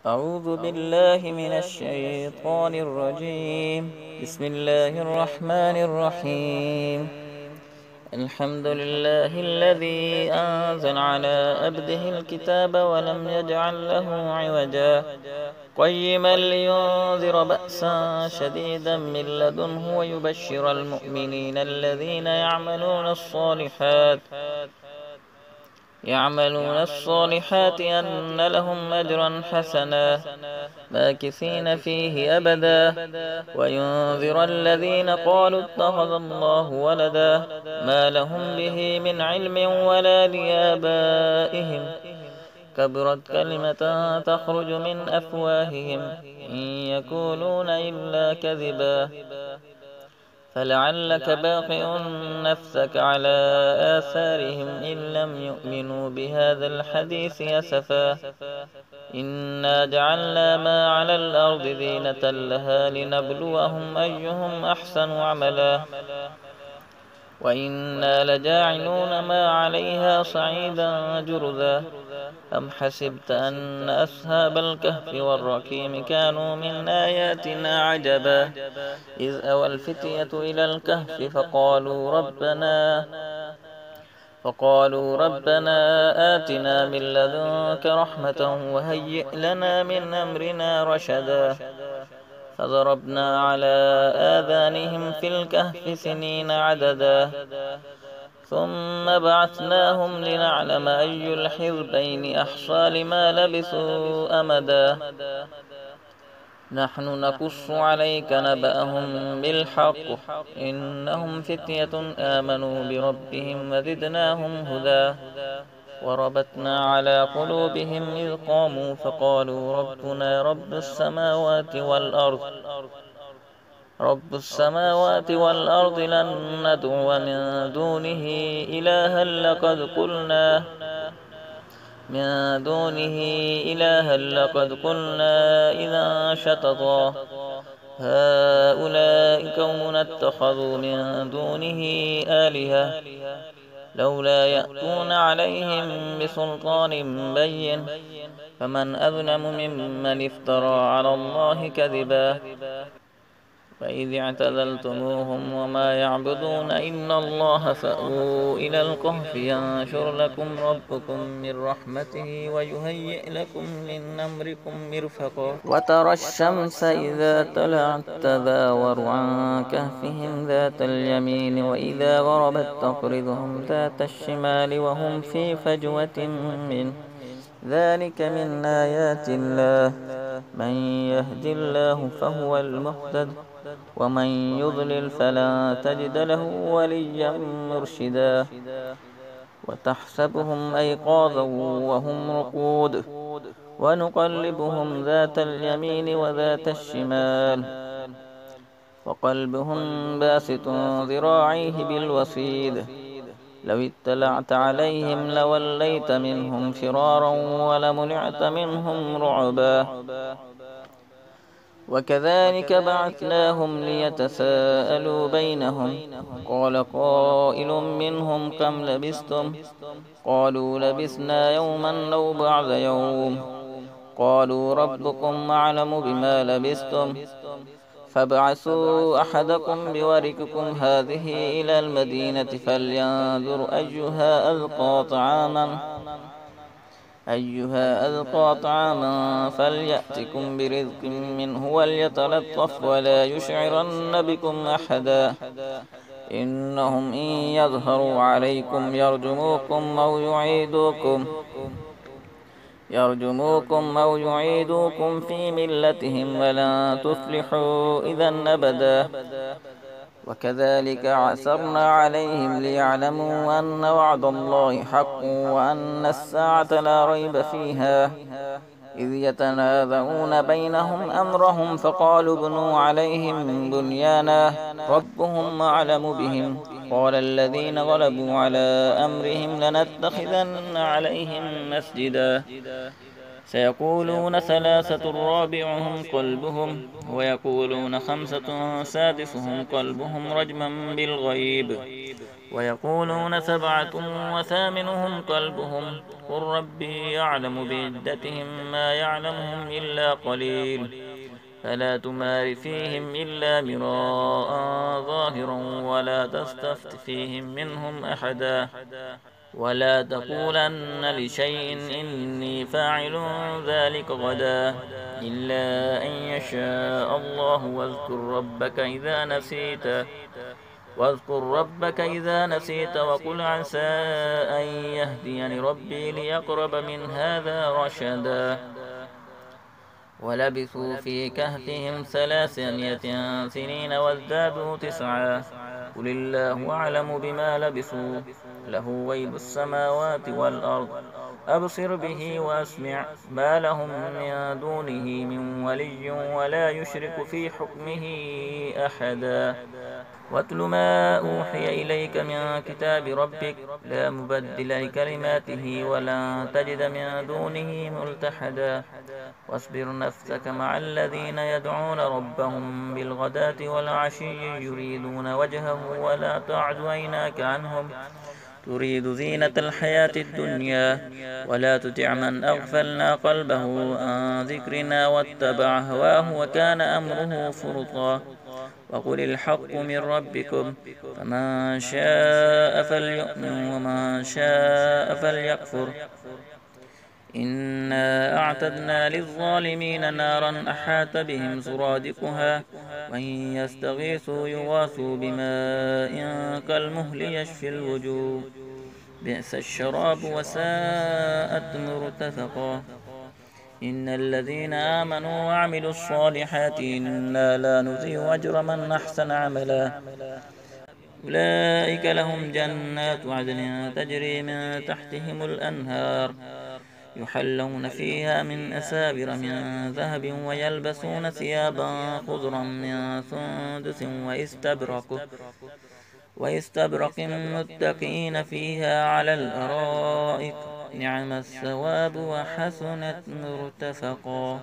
أعوذ بالله من الشيطان الرجيم. بسم الله الرحمن الرحيم. الحمد لله الذي أنزل على عبده الكتاب ولم يجعل له عوجا قيما لينذر بأسا شديدا من لدنه ويبشر المؤمنين الذين يعملون الصالحات أن لهم أجرا حسنا ماكثين فيه أبدا وينذر الذين قالوا اتخذ الله ولدا ما لهم به من علم ولا لآبائهم كبرت كلمة تخرج من أفواههم إن يقولون إلا كذبا فلعلك باقع نفسك على آثارهم إن لم يؤمنوا بهذا الحديث أسفا إنا جعلنا ما على الأرض زينة لها لنبلوهم أيهم أحسن عملا وإنا لجاعلون ما عليها صعيدا جرذا أم حسبت أن أصحاب الكهف والرقيم كانوا من آياتنا عجبا إذ أوى الفتية إلى الكهف فقالوا ربنا آتنا من لدنك رحمة وهيئ لنا من أمرنا رشدا فضربنا على آذانهم في الكهف سنين عددا ثم بعثناهم لنعلم أي الحزبين أحصى لما لبثوا أمدا نحن نقص عليك نبأهم بالحق إنهم فتية آمنوا بربهم وزدناهم هدى وربطنا على قلوبهم إذ قاموا فقالوا ربنا رب السماوات والأرض لن ندعو من دونه إلها لقد قلنا إذا شططا هؤلاء قوم اتخذوا من دونه آلهة لولا يأتون عليهم بسلطان بين فمن أظلم ممن افترى على الله كذبا فإذ اعتزلتموهم وما يعبدون إلا الله فأووا إلى الكهف ينشر لكم ربكم من رحمته ويهيئ لكم من أمركم مرفقا وترى الشمس إذا طلعت تزاور عن كهفهم ذات اليمين وإذا غربت تقرضهم ذات الشمال وهم في فجوة منه ذلك من آيات الله من يهد الله فهو المهتد ومن يضلل فلا تجد له وليا مرشدا وتحسبهم أيقاظا وهم رقود ونقلبهم ذات اليمين وذات الشمال وقلبهم باسط ذراعيه بالوصيد لو اطلعت عليهم لوليت منهم فرارا ولملعت منهم رعبا وكذلك بعثناهم ليتساءلوا بينهم قال قائل منهم كم لبثتم قالوا لبثنا يوما أو بعض يوم قالوا ربكم أعلم بما لبثتم فابعثوا أحدكم بورقكم هذه إلى المدينة فلينظر أيها أذقى طعاما فليأتكم برزق منه وليتلطف ولا يشعرن بكم أحدا إنهم إن يظهروا عليكم يرجموكم أو يعيدوكم في ملتهم ولا تفلحوا إذا أبدا وكذلك عثرنا عليهم ليعلموا أن وعد الله حق وأن الساعة لا ريب فيها إذ يتنازعون بينهم أمرهم فقالوا ابنوا عليهم بنيانا ربهم أعلم بهم قال الذين غلبوا على أمرهم لنتخذن عليهم مسجدا سيقولون ثلاثة رابعهم قلبهم ويقولون خمسة سادسهم قلبهم رجما بالغيب ويقولون سبعة وثامنهم قلبهم قل ربي يعلم بعدتهم ما يعلمهم إلا قليل فلا تمار فيهم إلا مراء ظاهرا ولا تستفت فيهم منهم أحدا ولا تقولن لشيء إني فاعل ذلك غدا إلا أن يشاء الله واذكر ربك إذا نسيت وقل عسى أن يهديني ربي ليقرب من هذا رشدا ولبثوا في كهفهم 300 سنين وازدادوا 9 قل الله أعلم بما لبثوا له غيب السماوات والأرض أبصر به وأسمع ما لهم من دونه من ولي ولا يشرك في حكمه أحدا واتل ما أوحي إليك من كتاب ربك لا مبدل لكلماته ولا تجد من دونه ملتحدا واصبر نفسك مع الذين يدعون ربهم بالغداة والعشي يريدون وجهه ولا تعد عيناك عنهم تريد زينة الحياة الدنيا ولا تطع من أغفلنا قلبه عن ذكرنا واتبع هواه وكان أمره فرطا وقل الحق من ربكم فمن شاء فليؤمن ومن شاء فليكفر إنا أعتدنا للظالمين نارا أحاط بهم سرادقها وإن يستغيثوا يغاثوا بماء كالمهل يشفي الوجوه بئس الشراب وساءت مرتفقا إن الذين آمنوا وعملوا الصالحات إنا لا نضيع أجر من أحسن عملا أولئك لهم جنات عدن تجري من تحتهم الأنهار يحلون فيها من أساور من ذهب ويلبسون ثيابا خضرا من سندس واستبرق متكئين فيها على الأرائك نعم الثواب وحسنت مرتفقا